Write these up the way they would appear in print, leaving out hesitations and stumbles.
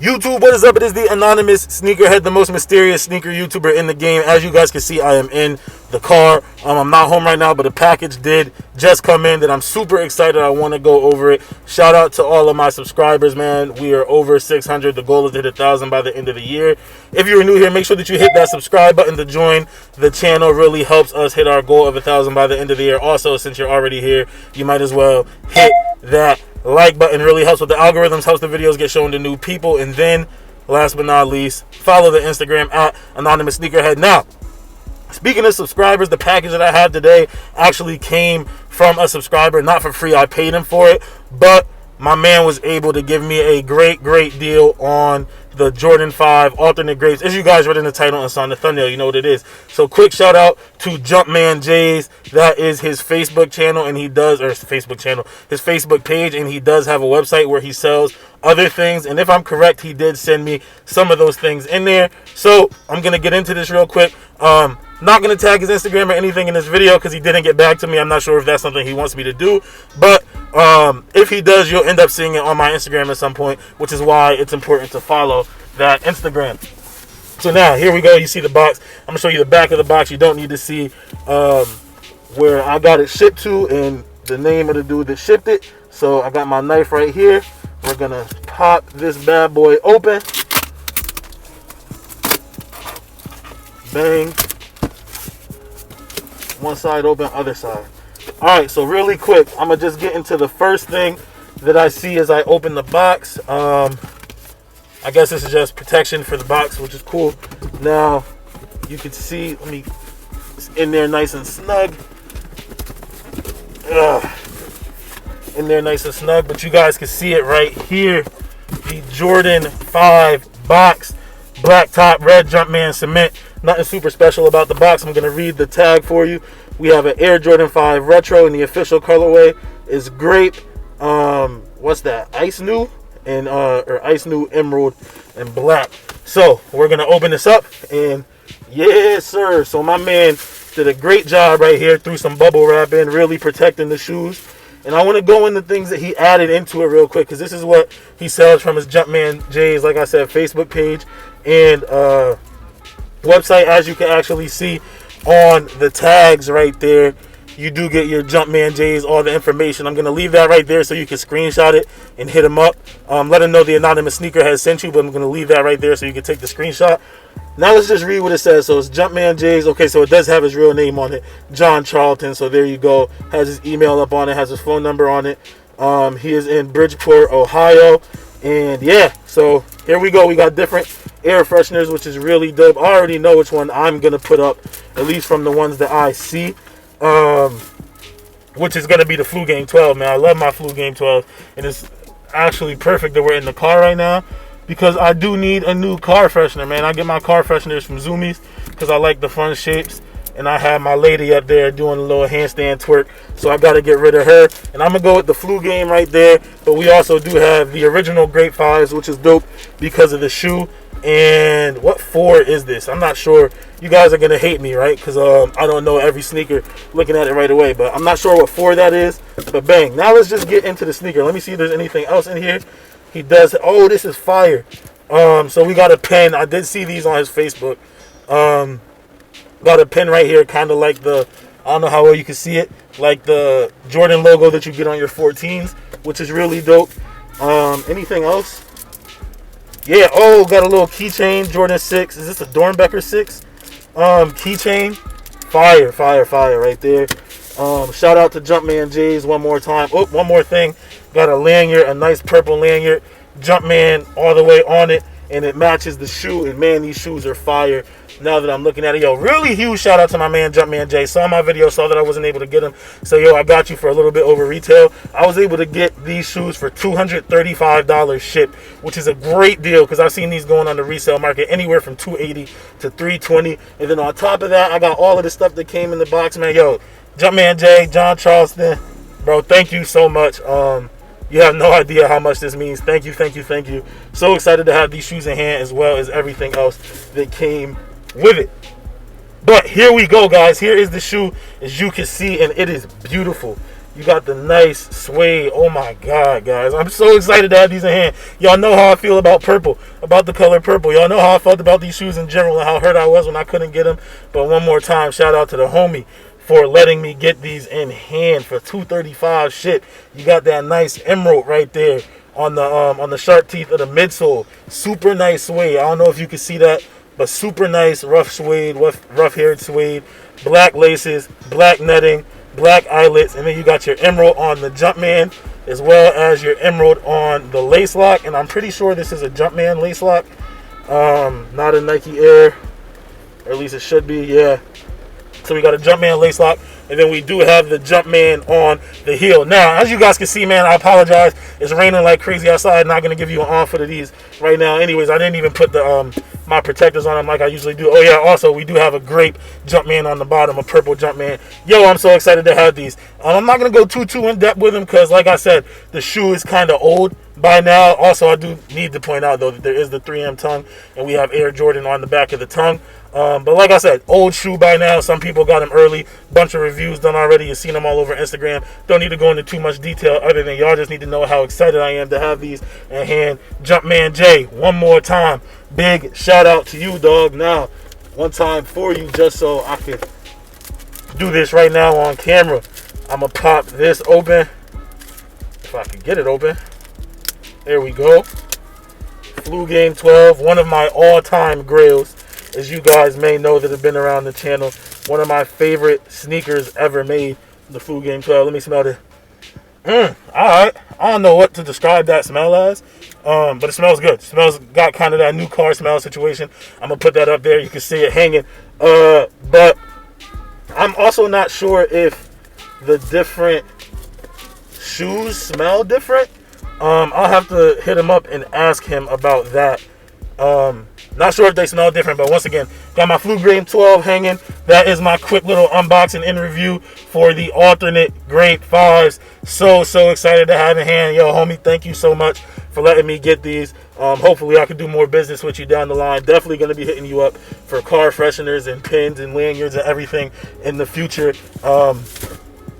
YouTube, what is up? It is the anonymous Sneakerhead, the most mysterious sneaker YouTuber in the game. As you guys can see, I am in the car. I'm not home right now, but a package did just come in that I'm super excited. I want to go over it. Shout out to all of my subscribers, man. We are over 600. The goal is to hit 1,000 by the end of the year. If you're new here, make sure that you hit that subscribe button to join the channel. It really helps us hit our goal of 1,000 by the end of the year. Also, since you're already here, you might as well hit that like button. Really helps with the algorithms, helps the videos get shown to new people. And then last but not least, follow the Instagram at anonymous sneakerhead. Now, speaking of subscribers, the package that I have today actually came from a subscriber, not for free. I paid him for it, but my man was able to give me a great deal on the Jordan 5 alternate grapes. As you guys read in the title and saw in the thumbnail, you know what it is. So quick shout out to Jumpman J's. That is his Facebook channel, and he does, or his Facebook page, and he does have a website where he sells other things. And if I'm correct, he did send me some of those things in there. So I'm gonna get into this real quick. Not going to tag his Instagram or anything in this video because he didn't get back to me. I'm not sure if that's something he wants me to do. But if he does, you'll end up seeing it on my Instagram at some point, which is why it's important to follow that Instagram. So now, here we go. You see the box. I'm going to show you the back of the box. You don't need to see where I got it shipped to and the name of the dude that shipped it. So I got my knife right here. We're going to pop this bad boy open. Bang. One side open, other side. Alright, so really quick, I'm going to just get into the first thing that I see as I open the box. I guess this is just protection for the box, which is cool. Now, you can see, it's in there nice and snug. In there nice and snug, but you guys can see it right here. The Jordan 5 box. Black top, red Jumpman cement. Nothing super special about the box. I'm going to read the tag for you. We have an Air Jordan 5 Retro, and the official colorway is Grape. What's that? Ice New and or Ice New Emerald and Black. So we're going to open this up, and yes, sir. So my man did a great job right here. Threw some bubble wrap in, really protecting the shoes. And I want to go into things that he added into it real quick, because this is what he sells from his Jumpman J's, like I said, Facebook page and website. As you can actually see on the tags right there, you do get your Jumpman J's, all the information. I'm going to leave that right there so you can screenshot it and hit him up. Let him know the anonymous sneaker has sent you, but I'm going to leave that right there so you can take the screenshot. Now let's just read what it says. So it's Jumpman J's. Okay, so it does have his real name on it, John Charlton. So there you go. Has his email up on it, has his phone number on it. He is in Bridgeport, Ohio. And yeah, so here we go. We got different air fresheners, which is really dope. I already know which one I'm going to put up, at least from the ones that I see, which is going to be the Flu Game 12, man. I love my Flu Game 12, and it's actually perfect that we're in the car right now, because I do need a new car freshener, man. I get my car fresheners from Zoomies because I like the fun shapes. And I have my lady up there doing a little handstand twerk, so I got to get rid of her. And I'm going to go with the Flu Game right there. But we also do have the original Grape 5s, which is dope because of the shoe. And what 4 is this? I'm not sure. You guys are going to hate me, right? Because I don't know every sneaker looking at it right away. But I'm not sure what 4 that is. But bang. Now let's just get into the sneaker. Let me see if there's anything else in here. He does. Oh, this is fire. So we got a pen. I did see these on his Facebook. Got a pin right here, kind of like the, I don't know how well you can see it, like the Jordan logo that you get on your 14s, which is really dope. Anything else? Yeah, oh, got a little keychain, Jordan 6. Is this a Dornbecker 6? Keychain. Fire right there. Shout out to Jumpman J's one more time. Oh, one more thing. Got a lanyard, a nice purple lanyard. Jumpman all the way on it, and it matches the shoe. And man, these shoes are fire. Now that I'm looking at it, yo, really huge shout out to my man Jumpman J. Saw my video, saw that I wasn't able to get him, so yo, I got you for a little bit over retail. I was able to get these shoes for $235 shipped, which is a great deal because I've seen these going on the resale market anywhere from $280 to $320. And then on top of that, I got all of the stuff that came in the box, man. Yo, Jumpman J, John Charleston, bro, thank you so much. You have no idea how much this means. Thank you. So excited to have these shoes in hand, as well as everything else that came with it. But here we go, guys. Here is the shoe, as you can see, and it is beautiful. You got the nice suede. Oh my god, guys. I'm so excited to have these in hand. Y'all know how I feel about purple, about the color purple. Y'all know how I felt about these shoes in general and how hurt I was when I couldn't get them. But one more time, shout out to the homie for letting me get these in hand for $235. Shit. You got that nice emerald right there on the sharp teeth of the midsole. Super nice suede. I don't know if you can see that, but super nice rough suede, rough haired suede, black laces, black netting, black eyelets, and then you got your emerald on the Jumpman as well as your emerald on the lace lock. And I'm pretty sure this is a Jumpman lace lock, not a Nike Air, or at least it should be. Yeah, so we got a Jumpman lace lock, and then we do have the Jumpman on the heel. Now, as you guys can see, man, I apologize. It's raining like crazy outside. Not going to give you an on foot of these right now. Anyways, I didn't even put the my protectors on them like I usually do. Oh, yeah, also, we do have a Grape Jumpman on the bottom, a purple Jumpman. Yo, I'm so excited to have these. I'm not going to go too in-depth with them because, like I said, the shoe is kind of old by now. Also, I do need to point out, though, that there is the 3M tongue, and we have Air Jordan on the back of the tongue. But like I said, old shoe by now. Some people got them early. Bunch of reviews done already. You've seen them all over Instagram. Don't need to go into too much detail other than y'all just need to know how excited I am to have these in hand. Jumpman J, one more time. Big shout out to you, dog. Now, one time for you, just so I can do this right now on camera. I'm going to pop this open. If I can get it open. There we go. Flu Game 12, one of my all-time grails, as you guys may know that have been around the channel. One of my favorite sneakers ever made, the Flu Game 12. Let me smell it. Alright. I don't know what to describe that smell as, but it smells good. It smells, got kind of that new car smell situation. I'm going to put that up there. You can see it hanging. But I'm also not sure if the different shoes smell different. I'll have to hit him up and ask him about that. Not sure if they smell different, but once again, got my Flu Game 12 hanging. That is my quick little unboxing and review for the alternate Grape 5s. So excited to have in hand. Yo, homie, thank you so much for letting me get these. Hopefully I can do more business with you down the line. Definitely going to be hitting you up for car fresheners and pins and lanyards and everything in the future.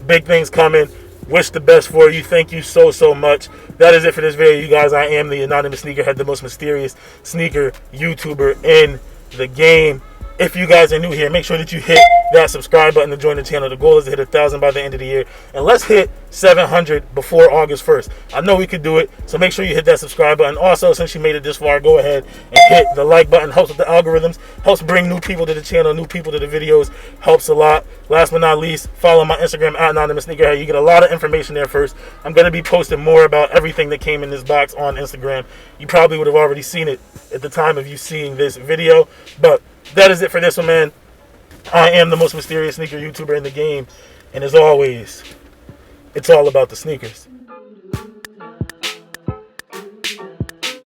Big things coming. Wish the best for you. Thank you so much. That is it for this video, you guys. I am the anonymous sneakerhead, the most mysterious sneaker YouTuber in the game. If you guys are new here, make sure that you hit that subscribe button to join the channel. The goal is to hit 1,000 by the end of the year. And let's hit 700 before August 1st. I know we could do it, so make sure you hit that subscribe button. Also, since you made it this far, go ahead and hit the like button. Helps with the algorithms. Helps bring new people to the channel, new people to the videos. Helps a lot. Last but not least, follow my Instagram at Anonymous Sneakerhead. You get a lot of information there first. I'm going to be posting more about everything that came in this box on Instagram. You probably would have already seen it at the time of you seeing this video. But that is it for this one, man. I am the most mysterious sneaker YouTuber in the game. And as always, it's all about the sneakers.